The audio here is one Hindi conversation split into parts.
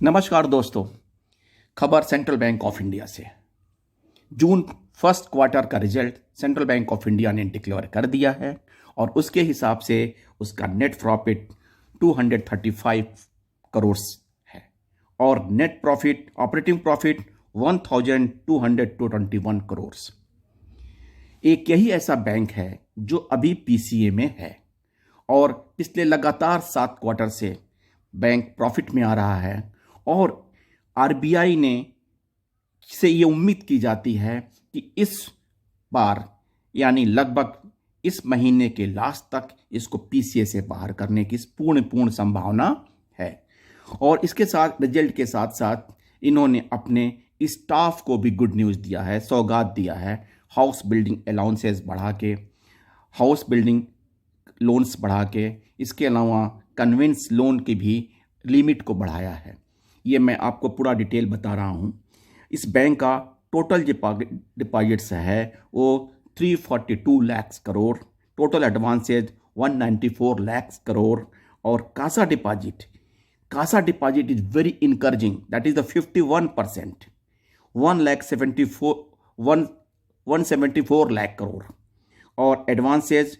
नमस्कार दोस्तों, खबर सेंट्रल बैंक ऑफ इंडिया से। जून फर्स्ट क्वार्टर का result central bank of India ने डिक्लेयर कर दिया है और उसके हिसाब से उसका नेट प्रॉफिट 235 करोड़ है और net profit operating profit 1221 crore. एक यही ऐसा बैंक है जो अभी पीसीए में है और पिछले लगातार 7 क्वार्टर से बैंक प्रॉफिट में आ रहा है और आरबीआई ने से ये उम्मीद की जाती है कि इस बार यानी लगभग इस महीने के लास्ट तक इसको पीसीए से बाहर करने की पूर्ण संभावना है। और इसके साथ रिजल्ट के साथ साथ इन्होंने अपने स्टाफ को भी गुड न्यूज़ दिया है, सौगात दिया है। हाउस बिल्डिंग अलाउंसेस बढ़ा के, हाउस बिल्डिंग लोन्स बढ़ा के, इसके अलावा कन्वेंस लोन की भी लिमिट को बढ़ाया है। ये मैं आपको पूरा डिटेल बता रहा हूँ। इस बैंक का टोटल डिपॉजिट्स है वो 342 लाख करोड़, टोटल एडवांसेज 194 लाख करोड़ और Kasa deposit is very encouraging, that is the 51%, 174 lakh crore और एडवांसेज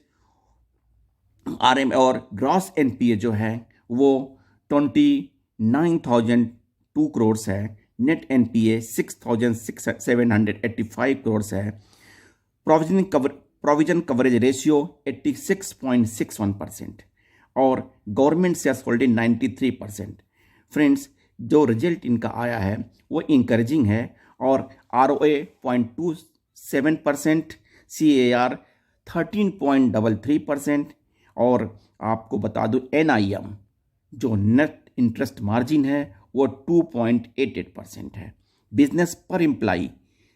आरएम और ग्रॉस एनपीए जो है वो 29,002 करोड़ है। नेट एनपीए 6,785 करोड़ है। प्रोविजन कवरेज रेशियो 86.61% और गवर्नमेंट शेयर होल्डिंग 93%। फ्रेंड्स, जो रिजल्ट इनका आया है वो इंकरेजिंग है और ROA 0.27%, CAR 13.33% और आपको बता दूं NIM जो नेट इंटरेस्ट मार्जिन है वो 2.88% है। बिजनेस पर employee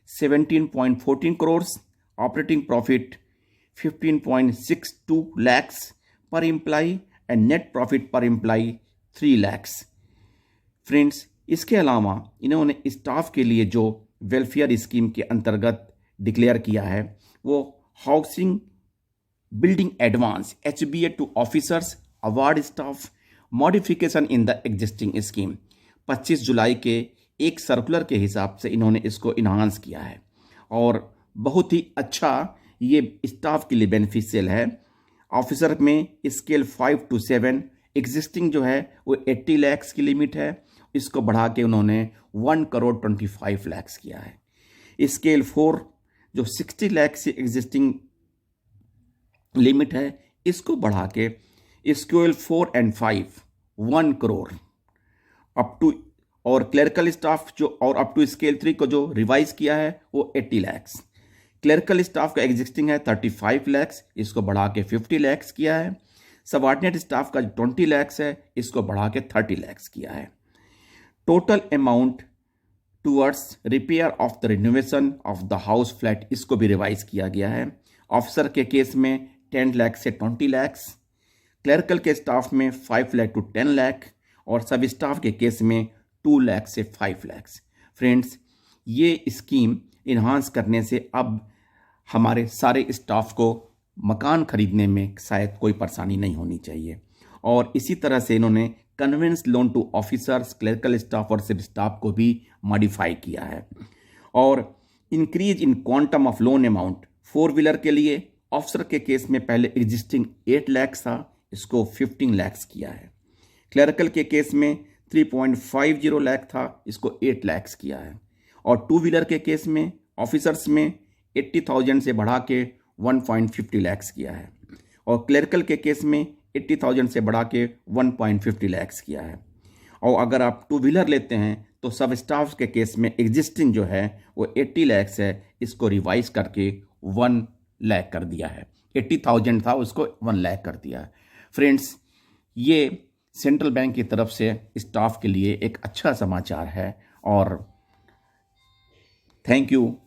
17.14 crore, operating profit 15.62 lakh पर एम्प्लाई एंड नेट प्रॉफिट पर एम्प्लाई 3 लाख। फ्रेंड्स, इसके अलावा इन्होंने स्टाफ के लिए जो वेलफेयर स्कीम के अंतर्गत डिक्लेयर किया है वो housing building advance HBA to officers, award staff, modification in the existing scheme 25 जुलाई के एक सर्कुलर के हिसाब से इन्होंने इसको इन्हांस किया है और बहुत ही अच्छा ये स्टाफ के लिए बेनिफिशियल है। ऑफिसर में स्केल 5 to 7 एग्जिस्टिंग जो है वो 80 लाख की लिमिट है, इसको बढ़ा के उन्होंने 1,25 लाख किया है। स्केल 4 जो 60 लाख से एग्जिस्टिंग लिमिट है इसको बढ़ा के scale 4 and 5 1 crore up to, और क्लरिकल स्टाफ जो और अप टू स्केल 3 को जो रिवाइज किया है वो 80 लाख। क्लरिकल स्टाफ का एग्जिस्टिंग है 35 लाख, इसको बढ़ा के 50 लाख किया है। सबऑर्डिनेट स्टाफ का 20 लाख है, इसको बढ़ा के 30 लाख किया है। Total amount towards repair of the renovation of the house flat इसको भी रिवाइज किया गया है। ऑफिसर के केस में 10 लाख से 20 लाख, क्लरिकल के स्टाफ में 5 लाख to 10 लाख और सब स्टाफ के केस में 2 लाख से 5 लाख। फ्रेंड्स, ये स्कीम इन्हांस करने से अब हमारे सारे स्टाफ को मकान खरीदने में शायद कोई परेशानी नहीं होनी चाहिए। और इसी तरह से इन्होंने conveyance loan to officers, clerical staff और सब स्टाफ को भी मॉडिफाई किया है और increase in quantum of loan amount 4 wheeler के लिए ऑफिसर के केस में पहले एग्जिस्टिंग 8 लाख था, इसको 15 लाख किया है। क्लरिकल के केस में 3.50 लाख था, इसको 8 लाख किया है। और 2 व्हीलर के केस में ऑफिसर्स में 80,000 से बढ़ा के 1.50 लाख किया है और क्लरिकल के केस में 80,000 से बढ़ा के 1.50 लाख किया है। और अगर आप 2 व्हीलर लेते हैं तो सब स्टाफ के केस में एग्जिस्टिंग जो है वो 80 लाख है, इसको रिवाइज करके 1 लाख कर दिया है। 80,000 था उसको 1 लाख कर दिया है। फ्रेंड्स, ये सेंट्रल बैंक की तरफ से स्टाफ के लिए एक अच्छा समाचार है और थैंक यू।